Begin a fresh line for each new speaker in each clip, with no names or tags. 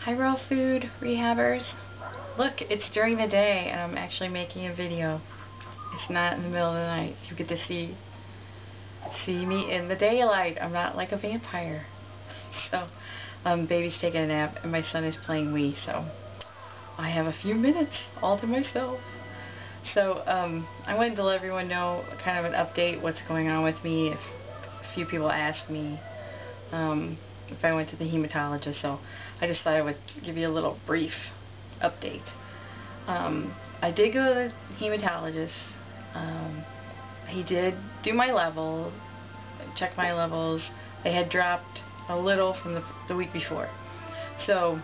Hi Raw Food Rehabbers. Look, it's during the day and I'm actually making a video. It's not in the middle of the night, so you get to see me in the daylight. I'm not like a vampire. So, baby's taking a nap and my son is playing Wii, so I have a few minutes all to myself. So, I wanted to let everyone know kind of an update, what's going on with me. If a few people asked me if I went to the hematologist, so I just thought I would give you a little brief update. I did go to the hematologist. He did do my level, check my levels. They had dropped a little from the week before. So,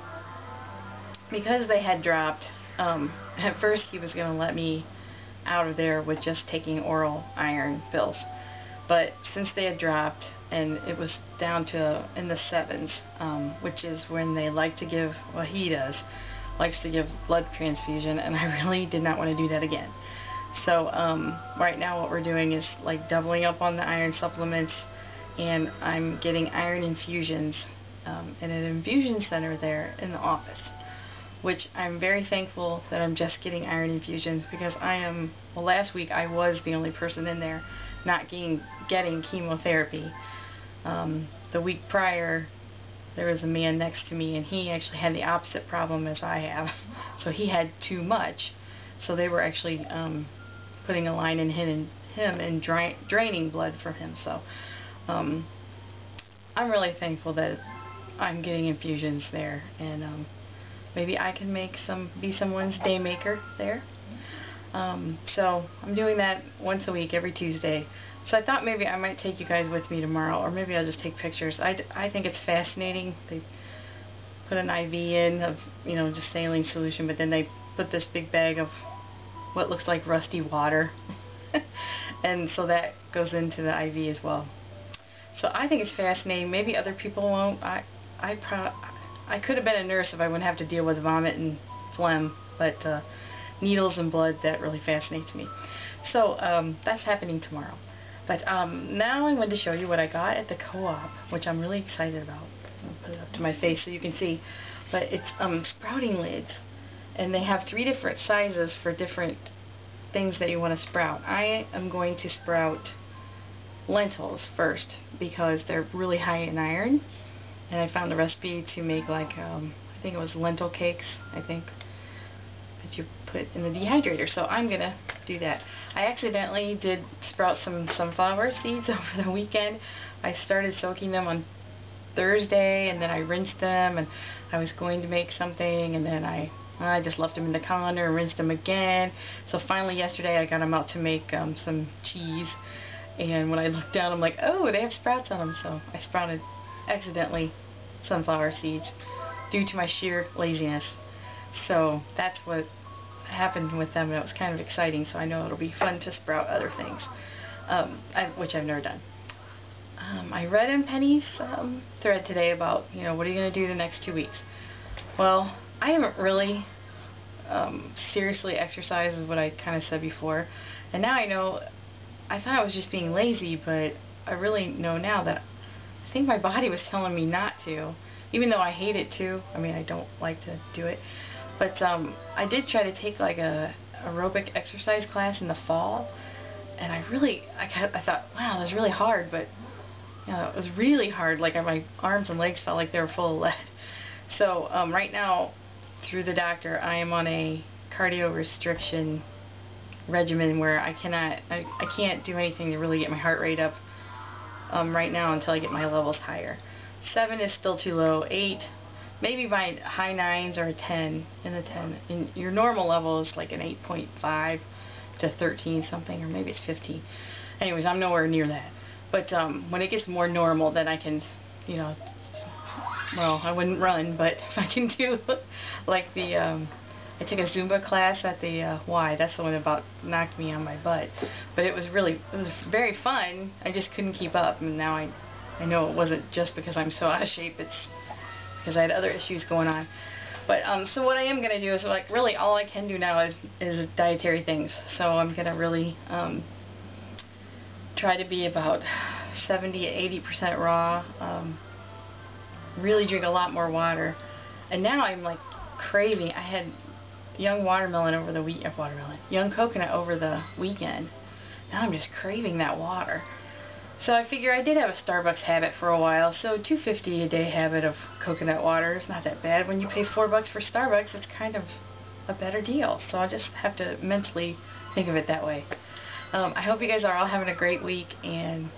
because they had dropped, at first he was going to let me out of there with just taking oral iron pills. But since they had dropped and it was down to in the 7s, which is when they like to give, well, he does, likes to give blood transfusion, and I really did not want to do that again. So right now what we're doing is like doubling up on the iron supplements, and I'm getting iron infusions in an infusion center there in the office, which I'm very thankful that I'm just getting iron infusions, because well, last week I was the only person in there not getting chemotherapy. The week prior there was a man next to me and he actually had the opposite problem as I have. So he had too much, so they were actually putting a line in him and draining blood from him. So I'm really thankful that I'm getting infusions there, and maybe I can be someone's day maker there. So I'm doing that once a week, every Tuesday. So I thought maybe I might take you guys with me tomorrow, or maybe I'll just take pictures. I think it's fascinating. They put an IV in of, just saline solution, but then they put this big bag of what looks like rusty water. And so that goes into the IV as well. So I think it's fascinating. Maybe other people won't. I could have been a nurse if I wouldn't have to deal with vomit and phlegm, but needles and blood, that really fascinates me. So that's happening tomorrow. But now I wanted to show you what I got at the co-op, which I'm really excited about. I'll put it up to my face so you can see. But it's sprouting lids, and they have 3 different sizes for different things that you want to sprout. I am going to sprout lentils first because they're really high in iron, and I found a recipe to make like I think it was lentil cakes, that you put in the dehydrator. So I'm gonna do that. I accidentally did sprout some sunflower seeds over the weekend. I started soaking them on Thursday, and then I rinsed them, and I was going to make something, and then I just left them in the colander and rinsed them again. So finally yesterday I got them out to make some cheese, and when I looked down I'm like, oh, they have sprouts on them. So I sprouted accidentally sunflower seeds due to my sheer laziness. So that's what happened with them, and it was kind of exciting, so I know it'll be fun to sprout other things, which I've never done. I read in Penny's thread today about, what are you going to do the next 2 weeks? Well, I haven't really seriously exercised, is what I kind of said before, and now I know. I thought I was just being lazy, but I really know now that I think my body was telling me not to, even though I hate it too. I mean, I don't like to do it. But I did try to take like a aerobic exercise class in the fall, and I thought, wow, that's really hard, but it was really hard. Like my arms and legs felt like they were full of lead. So right now, through the doctor, I am on a cardio restriction regimen where I can't do anything to really get my heart rate up right now until I get my levels higher. 7 is still too low. 8, maybe by high 9s or a 10 in the 10. And your normal level is like an 8.5 to 13 something, or maybe it's 15. Anyways, I'm nowhere near that. But when it gets more normal, then I can, well, I wouldn't run, but if I can do like I took a Zumba class at the Y. That's the one that about knocked me on my butt. But it was very fun. I just couldn't keep up, and now I know it wasn't just because I'm so out of shape. It's because I had other issues going on. But so what I am gonna do is, like, really all I can do now is dietary things. So I'm gonna really try to be about 70 to 80% raw. Really drink a lot more water. And now I'm like craving. I had young coconut over the weekend. Now I'm just craving that water. So I figure I did have a Starbucks habit for a while, so $2.50 a day habit of coconut water is not that bad. When you pay $4 for Starbucks, it's kind of a better deal. So I'll just have to mentally think of it that way. I hope you guys are all having a great week, and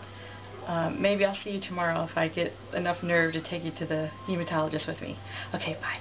maybe I'll see you tomorrow if I get enough nerve to take you to the hematologist with me. Okay, bye.